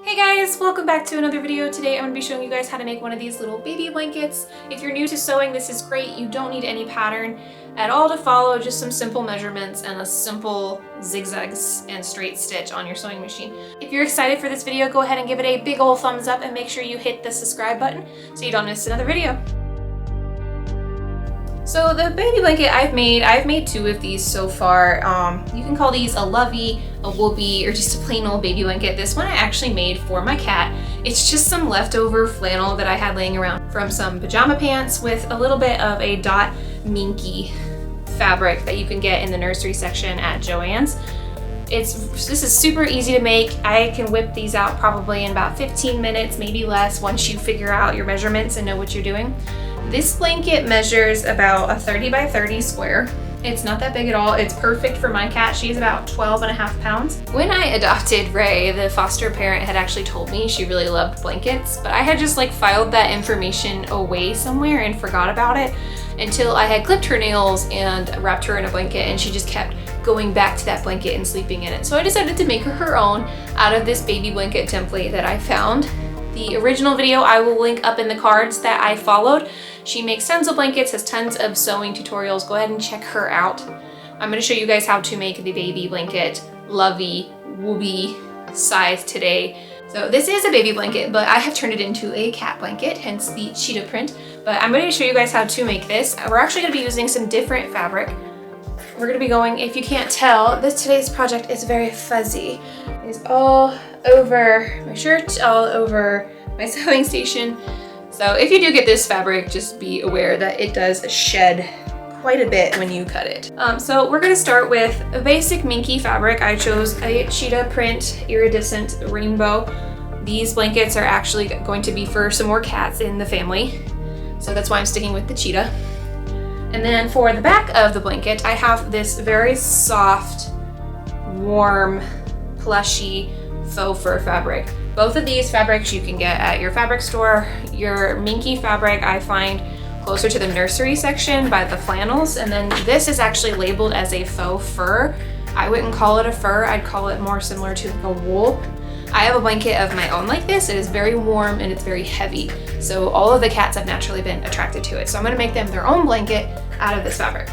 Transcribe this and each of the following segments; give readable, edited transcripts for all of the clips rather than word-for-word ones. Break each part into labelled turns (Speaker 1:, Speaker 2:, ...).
Speaker 1: Hey guys, welcome back to another video. Today I'm going to be showing you guys how to make one of these little baby blankets. If you're new to sewing, this is great. You don't need any pattern at all to follow, just some simple measurements and a simple zigzags and straight stitch on your sewing machine. If you're excited for this video, go ahead and give it a big old thumbs up and make sure you hit the subscribe button so you don't miss another video. So the baby blanket I've made two of these so far. You can call these a lovey, a whoopee, or just a plain old baby blanket. This one I actually made for my cat. It's just some leftover flannel that I had laying around from some pajama pants with a little bit of a dot minky fabric that you can get in the nursery section at Joann's. This is super easy to make. I can whip these out probably in about 15 minutes, maybe less, once you figure out your measurements and know what you're doing. This blanket measures about a 30 by 30 square. It's not that big at all. It's perfect for my cat. She's about 12.5 pounds. When I adopted Ray, the foster parent had actually told me she really loved blankets, but I had just filed that information away somewhere and forgot about it until I had clipped her nails and wrapped her in a blanket, and she just kept going back to that blanket and sleeping in it. So I decided to make her own out of this baby blanket template that I found. The original video I will link up in the cards that I followed. She makes tons of blankets, has tons of sewing tutorials. Go ahead and check her out. I'm going to show you guys how to make the baby blanket lovey whoopee size today. So this is a baby blanket, but I have turned it into a cat blanket, hence the cheetah print. But I'm going to show you guys how to make this. We're actually going to be using some different fabric. We're going to be going, if you can't tell, today's project is very fuzzy. It's all over my shirt, all over my sewing station. So if you do get this fabric, just be aware that it does shed quite a bit when you cut it. So we're going to start with a basic minky fabric. I chose a cheetah print iridescent rainbow. These blankets are actually going to be for some more cats in the family, so that's why I'm sticking with the cheetah. And then for the back of the blanket, I have this very soft, warm, plushy faux fur fabric. Both of these fabrics you can get at your fabric store. Your minky fabric I find closer to the nursery section by the flannels, and then this is actually labeled as a faux fur. I wouldn't call it a fur, I'd call it more similar to a wool. I have a blanket of my own like this. It is very warm and it's very heavy, so all of the cats have naturally been attracted to it. So I'm going to make them their own blanket out of this fabric.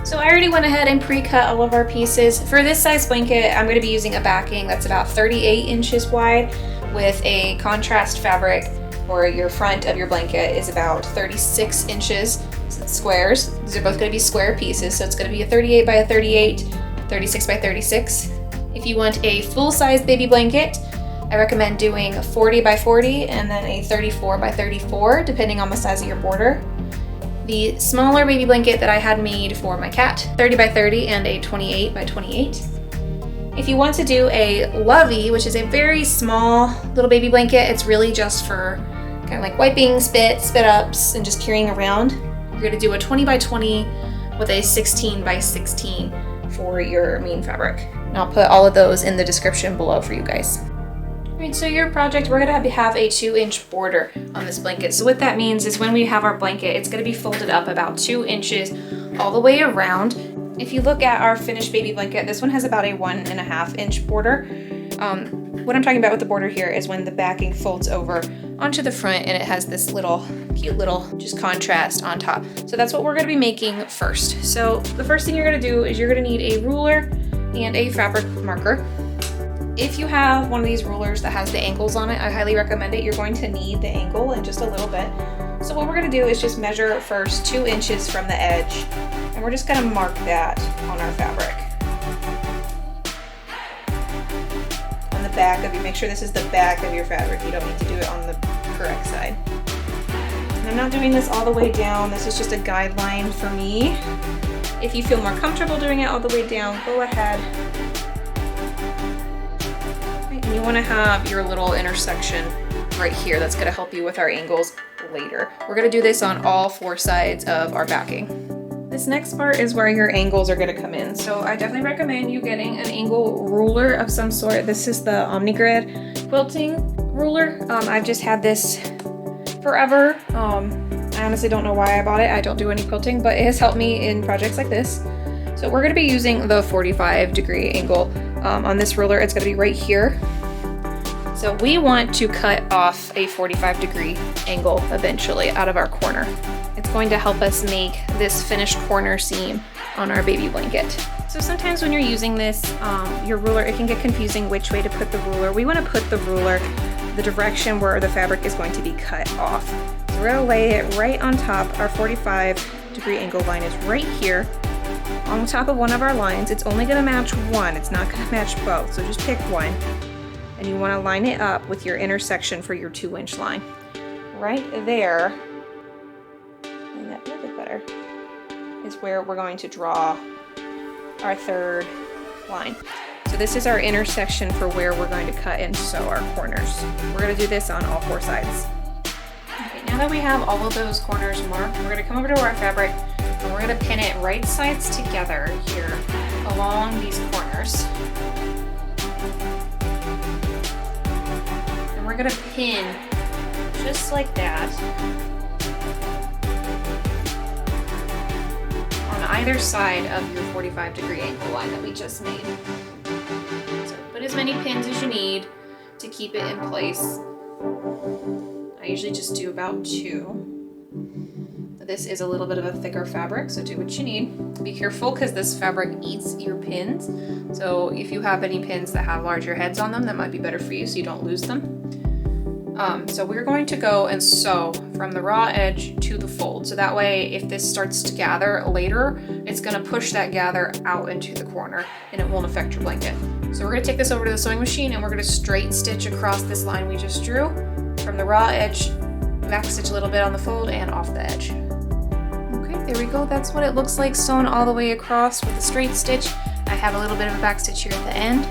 Speaker 1: So I already went ahead and pre-cut all of our pieces. For this size blanket, I'm going to be using a backing that's about 38 inches wide with a contrast fabric for your front of your blanket is about 36 inches squares. These are both going to be square pieces, so it's going to be a 38 by a 38, 36 by 36. If you want a full-size baby blanket, I recommend doing 40 by 40 and then a 34 by 34, depending on the size of your border. The smaller baby blanket that I had made for my cat, 30 by 30 and a 28 by 28. If you want to do a lovey, which is a very small little baby blanket, it's really just for kind of like wiping spit ups and just carrying around. You're going to do a 20 by 20 with a 16 by 16 for your main fabric. And I'll put all of those in the description below for you guys. Alright, so your project, we're going to have a 2-inch border on this blanket. So what that means is when we have our blanket, it's going to be folded up about 2 inches all the way around. If you look at our finished baby blanket, this one has about a 1.5 inch border. What I'm talking about with the border here is when the backing folds over onto the front and it has this cute little just contrast on top. So that's what we're going to be making first. So the first thing you're going to do is you're going to need a ruler and a fabric marker. If you have one of these rulers that has the angles on it, I highly recommend it. You're going to need the angle in just a little bit. So what we're going to do is just measure first 2 inches from the edge, and we're just going to mark that on our fabric. On the back of you, make sure this is the back of your fabric. You don't need to do it on the correct side. And I'm not doing this all the way down. This is just a guideline for me. If you feel more comfortable doing it all the way down, go ahead. You want to have your little intersection right here. That's going to help you with our angles later. We're going to do this on all 4 sides of our backing. This next part is where your angles are going to come in. So I definitely recommend you getting an angle ruler of some sort. This is the Omnigrid quilting ruler. I've just had this forever. I honestly don't know why I bought it. I don't do any quilting, but it has helped me in projects like this. So we're going to be using the 45-degree angle on this ruler. It's going to be right here. So we want to cut off a 45-degree angle eventually out of our corner. It's going to help us make this finished corner seam on our baby blanket. So sometimes when you're using this, your ruler, it can get confusing which way to put the ruler. We want to put the ruler the direction where the fabric is going to be cut off. So we're going to lay it right on top. Our 45-degree angle line is right here on top of one of our lines. It's only going to match one. It's not going to match both. So just pick one. And you want to line it up with your intersection for your 2-inch line. Right there, and that a little bit better, is where we're going to draw our third line. So this is our intersection for where we're going to cut and sew our corners. We're going to do this on all 4 sides. Okay, now that we have all of those corners marked, we're going to come over to our fabric and we're going to pin it right sides together here along these corners. And we're going to pin just like that on either side of your 45-degree angle line that we just made. So put as many pins as you need to keep it in place. I usually just do about 2. This is a little bit of a thicker fabric, so do what you need. Be careful because this fabric eats your pins. So if you have any pins that have larger heads on them, that might be better for you so you don't lose them. So we're going to go and sew from the raw edge to the fold. So that way, if this starts to gather later, it's gonna push that gather out into the corner and it won't affect your blanket. So we're gonna take this over to the sewing machine and we're gonna straight stitch across this line we just drew from the raw edge, back stitch a little bit on the fold and off the edge. Okay, there we go. That's what it looks like sewn all the way across with a straight stitch. I have a little bit of a back stitch here at the end.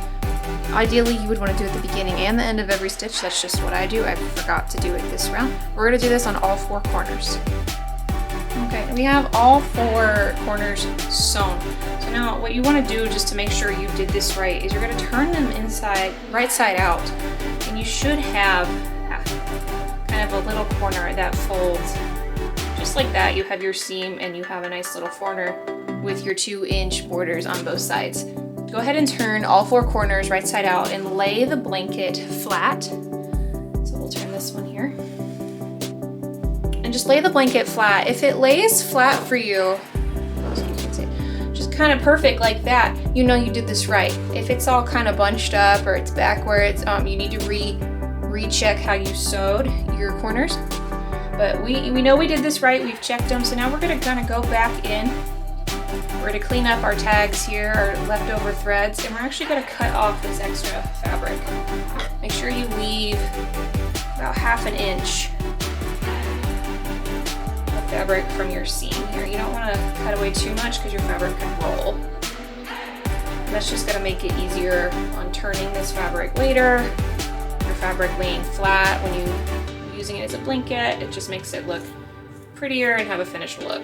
Speaker 1: Ideally, you would want to do it at the beginning and the end of every stitch. That's just what I do. I forgot to do it this round. We're going to do this on all 4 corners. Okay, we have all 4 corners sewn. So now what you want to do just to make sure you did this right is you're going to turn them inside, right side out, and you should have kind of a little corner that folds just like that. You have your seam and you have a nice little corner with your 2-inch borders on both sides. Go ahead and turn all 4 corners right side out and lay the blanket flat. So we'll turn this one here. And just lay the blanket flat. If it lays flat for you, just kind of perfect like that, you know you did this right. If it's all kind of bunched up or it's backwards, you need to recheck how you sewed your corners. But we know we did this right, we've checked them, so now we're gonna kind of go back in. We're going to clean up our tags here, our leftover threads, and we're actually going to cut off this extra fabric. Make sure you leave about 1/2 inch of fabric from your seam here. You don't want to cut away too much because your fabric could roll. And that's just going to make it easier on turning this fabric later. Your fabric laying flat when you're using it as a blanket, it just makes it look prettier and have a finished look.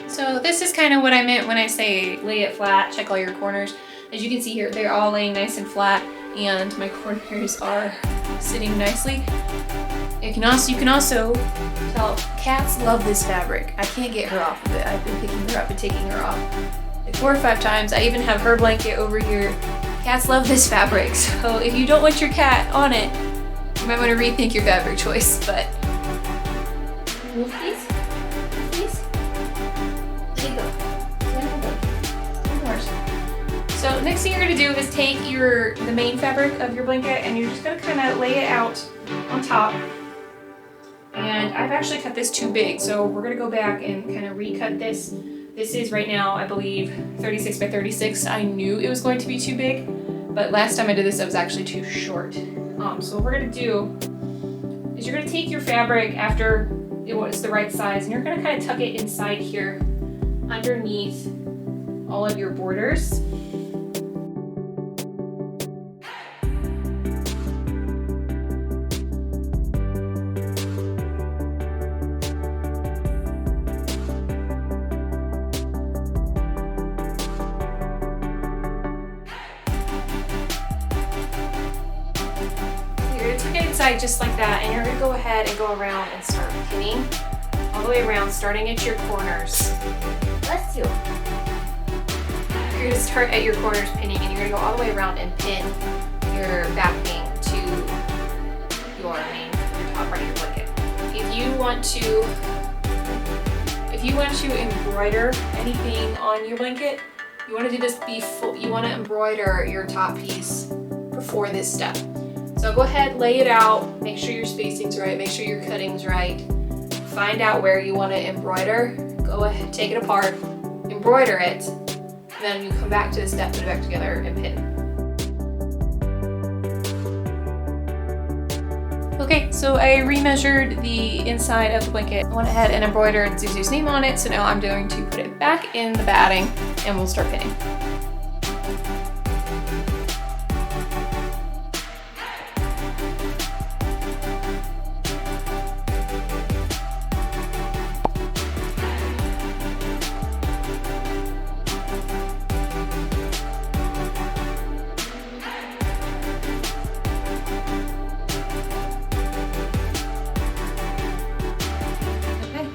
Speaker 1: So this is kind of what I meant when I say lay it flat, check all your corners. As you can see here, they're all laying nice and flat and my corners are sitting nicely. You can also tell cats love this fabric. I can't get her off of it. I've been picking her up and taking her off like 4 or 5 times. I even have her blanket over here. Cats love this fabric. So if you don't want your cat on it, you might want to rethink your fabric choice, but move these. So next thing you're going to do is take the main fabric of your blanket and you're just going to kind of lay it out on top. And I've actually cut this too big, so we're going to go back and kind of recut this. This is right now, I believe, 36 by 36. I knew it was going to be too big, but last time I did this, it was actually too short. So what we're going to do is you're going to take your fabric after it was the right size and you're going to kind of tuck it inside here underneath all of your borders. Just like that, and you're going to go ahead and go around and start pinning all the way around, starting at your corners. Bless you. You're going to start at your corners pinning, and you're going to go all the way around and pin your backing to your top part of your blanket. If you want to embroider anything on your blanket, you want to do this before, you want to embroider your top piece before this step. So go ahead, lay it out, make sure your spacing's right, make sure your cutting's right. Find out where you want to embroider. Go ahead, take it apart, embroider it, then you come back to the step, put it back together, and pin. Okay, so I remeasured the inside of the blanket. I went ahead and embroidered Zuzu's name on it, so now I'm going to put it back in the batting and we'll start pinning.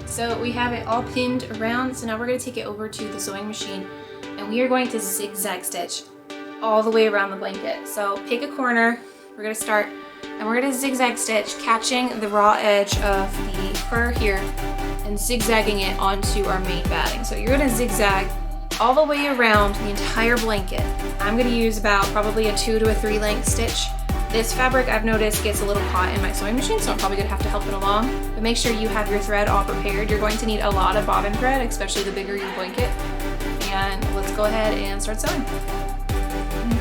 Speaker 1: So we have it all pinned around, so now we're going to take it over to the sewing machine and we are going to zigzag stitch all the way around the blanket. So pick a corner, we're going to start, and we're going to zigzag stitch, catching the raw edge of the fur here and zigzagging it onto our main batting. So you're going to zigzag all the way around the entire blanket. I'm going to use about probably a 2 to 3 length stitch. This fabric, I've noticed, gets a little caught in my sewing machine, so I'm probably gonna have to help it along. But make sure you have your thread all prepared. You're going to need a lot of bobbin thread, especially the bigger your blanket. And let's go ahead and start sewing.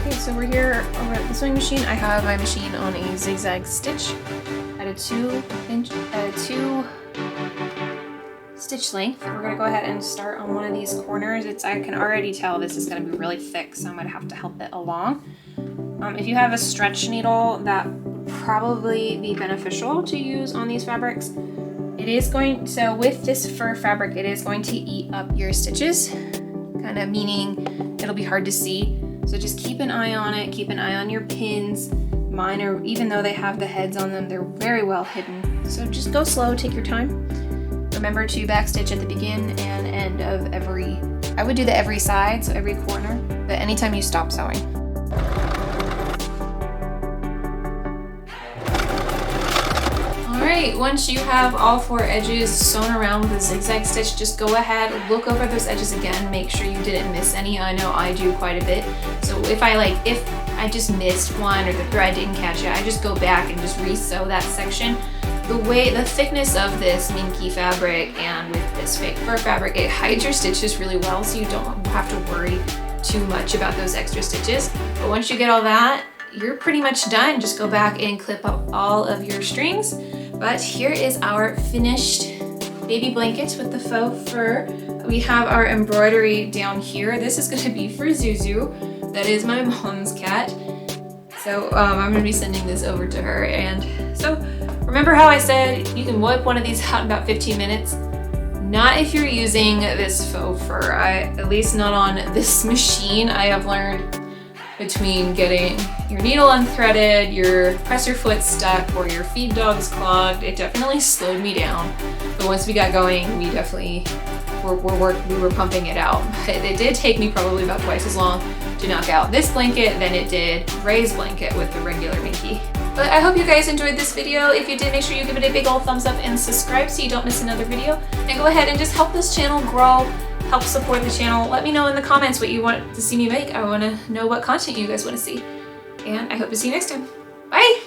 Speaker 1: Okay, so we're here over at the sewing machine. I have my machine on a zigzag stitch at a 2 stitch length. We're gonna go ahead and start on one of these corners. I can already tell this is gonna be really thick, so I'm gonna have to help it along. If you have a stretch needle, that would probably be beneficial to use on these fabrics. So with this fur fabric, it is going to eat up your stitches, kind of meaning it'll be hard to see. So just keep an eye on it, keep an eye on your pins. Mine are, even though they have the heads on them, they're very well hidden. So just go slow, take your time. Remember to backstitch at the begin and end of I would do the every side, so every corner, but anytime you stop sewing. Alright, once you have all 4 edges sewn around with a zigzag stitch, just go ahead, look over those edges again, make sure you didn't miss any. I know I do quite a bit. So if I just missed one or the thread didn't catch it, I just go back and just re-sew that section. The thickness of this minky fabric and with this fake fur fabric, it hides your stitches really well, so you don't have to worry too much about those extra stitches. But once you get all that, you're pretty much done. Just go back and clip up all of your strings. But here is our finished baby blanket with the faux fur. We have our embroidery down here. This is gonna be for Zuzu. That is my mom's cat. So I'm gonna be sending this over to her. And so remember how I said you can whip one of these out in about 15 minutes? Not if you're using this faux fur. At least not on this machine. I have learned between getting your needle unthreaded, your presser foot stuck, or your feed dogs clogged, it definitely slowed me down. But once we got going, we definitely were pumping it out. It did take me probably about twice as long to knock out this blanket than it did Ray's blanket with the regular Minky. But I hope you guys enjoyed this video. If you did, make sure you give it a big old thumbs up and subscribe so you don't miss another video. And go ahead and just help this channel grow, help support the channel. Let me know in the comments what you want to see me make. I want to know what content you guys want to see. And I hope to see you next time. Bye!